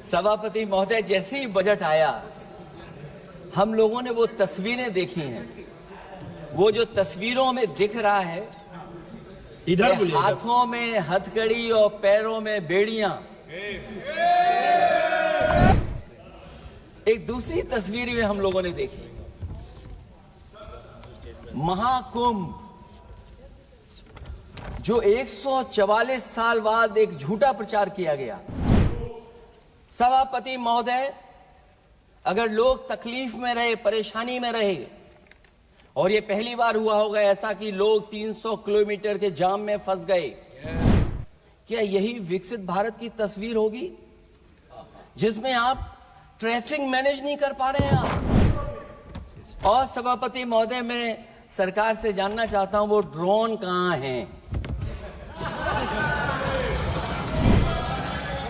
सभापति महोदय, जैसे ही बजट आया हम लोगों ने वो तस्वीरें देखी हैं। वो जो तस्वीरों में दिख रहा है, इधर हाथों में हथकड़ी और पैरों में बेड़ियां। एक दूसरी तस्वीर में हम लोगों ने देखी, महाकुंभ, जो 144 साल बाद एक झूठा प्रचार किया गया। सभापति महोदय, अगर लोग तकलीफ में रहे, परेशानी में रहे, और ये पहली बार हुआ होगा ऐसा कि लोग 300 किलोमीटर के जाम में फंस गए, क्या यही विकसित भारत की तस्वीर होगी जिसमें आप ट्रैफिक मैनेज नहीं कर पा रहे हैं आप? और सभापति महोदय, मैं सरकार से जानना चाहता हूं वो ड्रोन कहां हैं?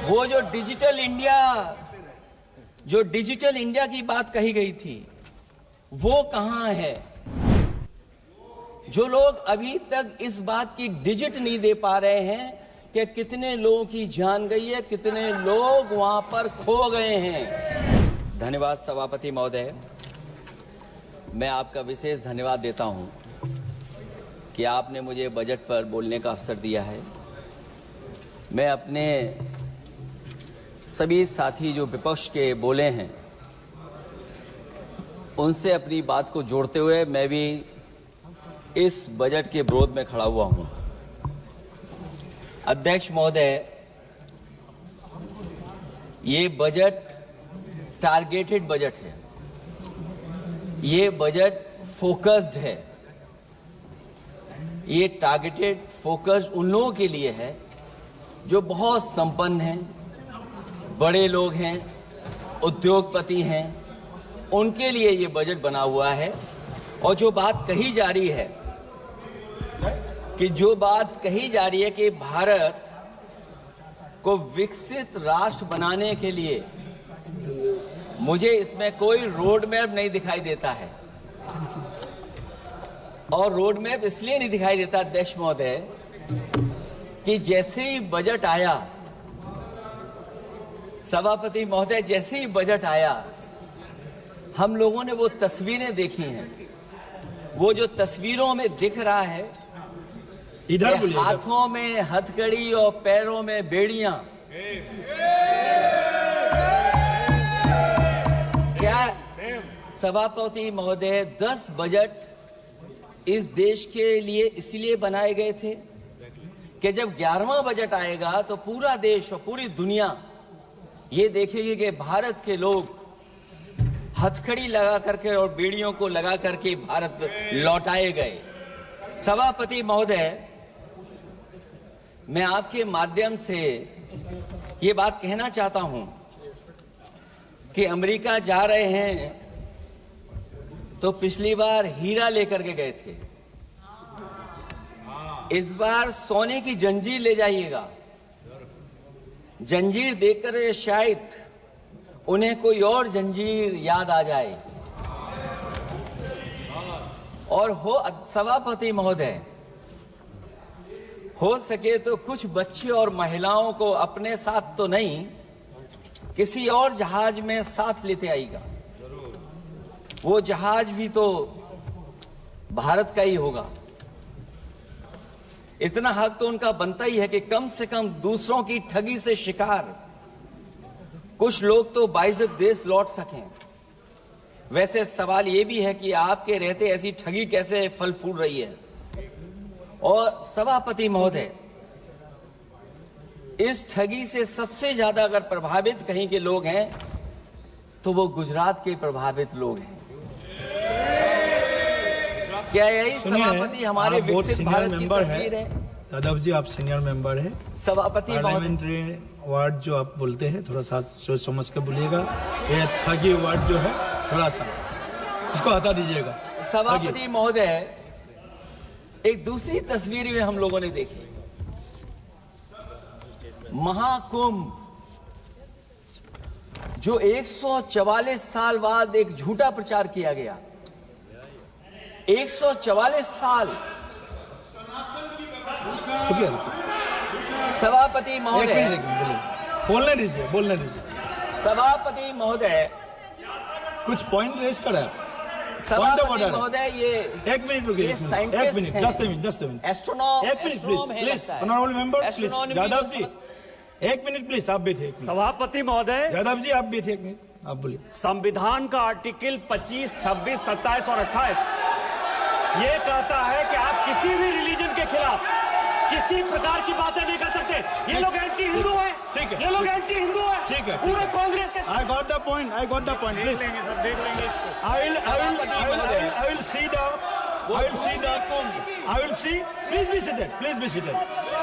वो जो डिजिटल इंडिया की बात कही गई थी, वो कहां है? जो लोग अभी तक इस बात की डिजिट नहीं दे पा रहे हैं कि कितने लोगों की जान गई है, कितने लोग वहां पर खो गए हैं। धन्यवाद सभापति महोदय, मैं आपका विशेष धन्यवाद देता हूं कि आपने मुझे बजट पर बोलने का अवसर दिया है। मैं अपने सभी साथी जो विपक्ष के बोले हैं उनसे अपनी बात को जोड़ते हुए मैं भी इस बजट के विरोध में खड़ा हुआ हूं। अध्यक्ष महोदय, ये बजट टारगेटेड बजट है, ये बजट फोकस्ड है। ये टारगेटेड फोकस्ड उन लोगों के लिए है जो बहुत संपन्न हैं, बड़े लोग हैं, उद्योगपति हैं, उनके लिए ये बजट बना हुआ है। और जो बात कही जा रही है कि भारत को विकसित राष्ट्र बनाने के लिए, मुझे इसमें कोई रोड मैप नहीं दिखाई देता है। और रोड मैप इसलिए नहीं दिखाई देता अध्यक्ष महोदय कि जैसे ही बजट आया, सभापति महोदय, जैसे ही बजट आया हम लोगों ने वो तस्वीरें देखी हैं। वो जो तस्वीरों में दिख रहा है, इधर हाथों में हथकड़ी और पैरों में बेड़ियां। क्या सभापति महोदय 10 बजट इस देश के लिए इसलिए बनाए गए थे कि जब 11वां बजट आएगा तो पूरा देश और पूरी दुनिया ये देखेगी कि भारत के लोग हथकड़ी लगा करके और बेड़ियों को लगा करके भारत लौटाए गए। सभापति महोदय, मैं आपके माध्यम से ये बात कहना चाहता हूं कि अमेरिका जा रहे हैं तो पिछली बार हीरा लेकर के गए थे, इस बार सोने की जंजीर ले जाइएगा। जंजीर देखकर शायद उन्हें कोई और जंजीर याद आ जाए। और सभापति महोदय, हो सके तो कुछ बच्चे और महिलाओं को अपने साथ तो नहीं, किसी और जहाज में साथ लेते आएगा। वो जहाज भी तो भारत का ही होगा। इतना हक तो उनका बनता ही है कि कम से कम दूसरों की ठगी से शिकार कुछ लोग तो बाइज्जत देश लौट सकें। वैसे सवाल ये भी है कि आपके रहते ऐसी ठगी कैसे फल फूल रही है। और सभापति महोदय, इस ठगी से सबसे ज्यादा अगर प्रभावित कहीं के लोग हैं तो वो गुजरात के प्रभावित लोग हैं। क्या यही सभापति हमारे विकसित भारत की तस्वीर है? यादव जी, आप सीनियर मेंबर है सभापति पार्लियामेंट्री वर्ड जो आप बोलते हैं थोड़ा सा सोच समझ के बोलिएगा। ये ठगी वर्ड जो है थोड़ा सा इसको हटा दीजिएगा। सभापति महोदय, एक दूसरी तस्वीर में हम लोगों ने देखी, महाकुंभ, जो 144 साल बाद एक झूठा प्रचार किया गया। 144 साल। सभापति महोदय, बोलने दीजिए। सभापति महोदय, कुछ पॉइंट रेज करा है। सभापति महोदय, ये एक मिनट रुकिए, ये एक साइंटिस्ट मिनट, हैं। जस्ट ए मिनट, एस्ट्रोनॉम, एक मिनट एस्ट्रोनॉम है प्लीज, लगता है। Honourable member please, astronomy Yadav को जी एक मिनट प्लीज, आप बैठिए, एक मिनट। सभापति महोदय, यादव जी आप बैठिए एक मिनट, आप बोलिए। संविधान का आर्टिकल 25, 26, 27 और 28 ये कहता है कि आप किसी भी रिलीजन के खिलाफ किसी प्रकार की बातें नहीं कर सकते। ये लोग एंटी हिंदू है, ठीक है, ये लोग एंटी हिंदू है, ठीक है, पूरे कांग्रेस के I got the point, please. देख लेंगे इसको। I will see, please be seated,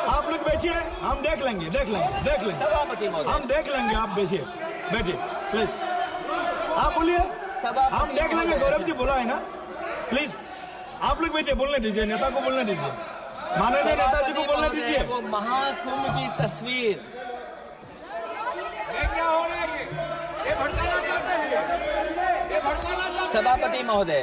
आप लोग बैठिए, हम देख लेंगे, सभापति महोदय, हम देख लेंगे, आप बैठिए प्लीज, आप बोलिए, हम देख लेंगे। गौरव जी बोला है ना, प्लीज आप लोग बैठिए, बोलने दीजिए, नेता को बोलने दीजिए, माननीय नेताजी को बोलने दीजिए। वो महाकुंभ की तस्वीर, सभापति महोदय,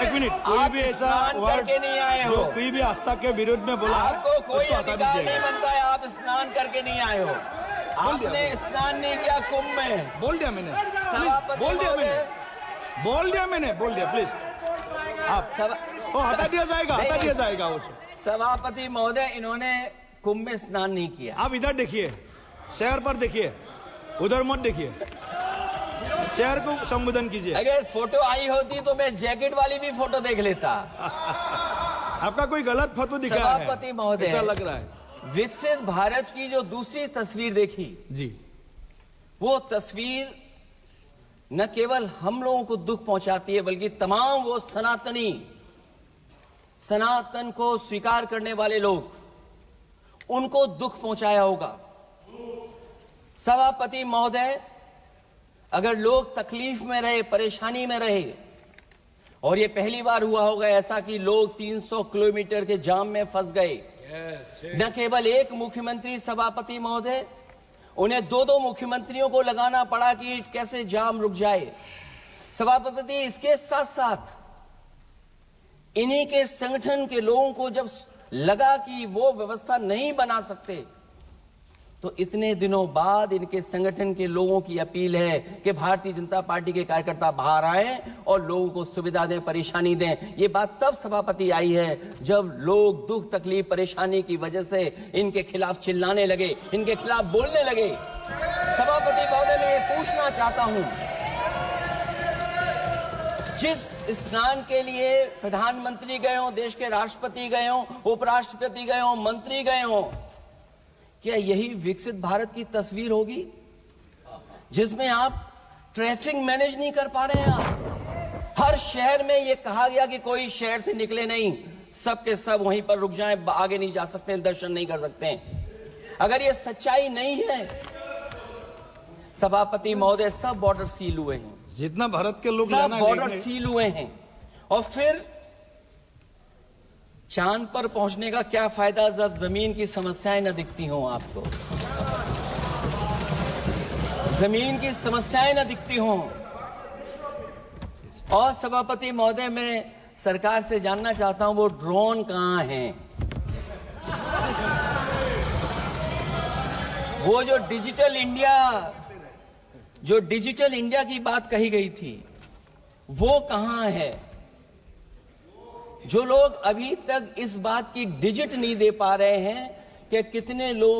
एक मिनट, कोई भी ऐसा स्नान वर्ड करके नहीं आए हो, जो कोई भी आस्था के विरुद्ध में बोला है, आपको कोई उसको हटा अधिकार नहीं दीजिएगा। बनता है, आप स्नान करके नहीं आए हो, आपने स्नान नहीं किया कुंभ में। बोल दिया मैंने, सभापति बोल दिया महोदय, मैंने, बोल दिया प्लीज, आप वो हटा दिया जाएगा उसको। सभापति महोदय, इन्होंने कुंभ में स्नान नहीं किया। आप इधर देखिए, शहर पर देखिए, उधर मत देखिए, शहर को संबोधन कीजिए। अगर फोटो आई होती तो मैं जैकेट वाली भी फोटो देख लेता। आपका कोई गलत फोटो दिखा है, सभापति महोदय, ऐसा लग रहा है। विकसित भारत की जो दूसरी तस्वीर देखी, जी, वो तस्वीर न केवल हम लोगों को दुख पहुंचाती है, बल्कि तमाम वो सनातन को स्वीकार करने वाले लोग, उनको दुख पहुंचाया होगा। सभापति महोदय, अगर लोग तकलीफ में रहे, परेशानी में रहे, और ये पहली बार हुआ होगा ऐसा कि लोग 300 किलोमीटर के जाम में फंस गए, न केवल एक मुख्यमंत्री सभापति महोदय, उन्हें दो मुख्यमंत्रियों को लगाना पड़ा कि कैसे जाम रुक जाए। सभापति, इसके साथ साथ इन्हीं के संगठन के लोगों को जब लगा कि वो व्यवस्था नहीं बना सकते, तो इतने दिनों बाद इनके संगठन के लोगों की अपील है कि भारतीय जनता पार्टी के कार्यकर्ता बाहर आए और लोगों को सुविधा दें, परेशानी दें। ये बात तब सभापति आई है जब लोग दुख, तकलीफ, परेशानी की वजह से इनके खिलाफ चिल्लाने लगे, इनके खिलाफ बोलने लगे। सभापति महोदय, मैं ये पूछना चाहता हूं, जिस स्नान के लिए प्रधानमंत्री गए हो, देश के राष्ट्रपति गए हो, उपराष्ट्रपति गए हो, मंत्री गए हो, क्या यही विकसित भारत की तस्वीर होगी जिसमें आप ट्रैफिक मैनेज नहीं कर पा रहे हैं? आप हर शहर में यह कहा गया कि कोई शहर से निकले नहीं, सब के सब वहीं पर रुक जाएं, आगे नहीं जा सकते, दर्शन नहीं कर सकते। अगर यह सच्चाई नहीं है सभापति महोदय, सब बॉर्डर सील हुए हैं, जितना भारत के लोग सब बॉर्डर सील हुए हैं, और फिर चांद पर पहुंचने का क्या फायदा जब जमीन की समस्याएं न दिखती हों आपको, जमीन की समस्याएं न दिखती हों। और सभापति महोदय, मैं सरकार से जानना चाहता हूं, वो ड्रोन कहां हैं? वो जो डिजिटल इंडिया की बात कही गई थी, वो कहां है? जो लोग अभी तक इस बात की डिजिट नहीं दे पा रहे हैं कि कितने लोग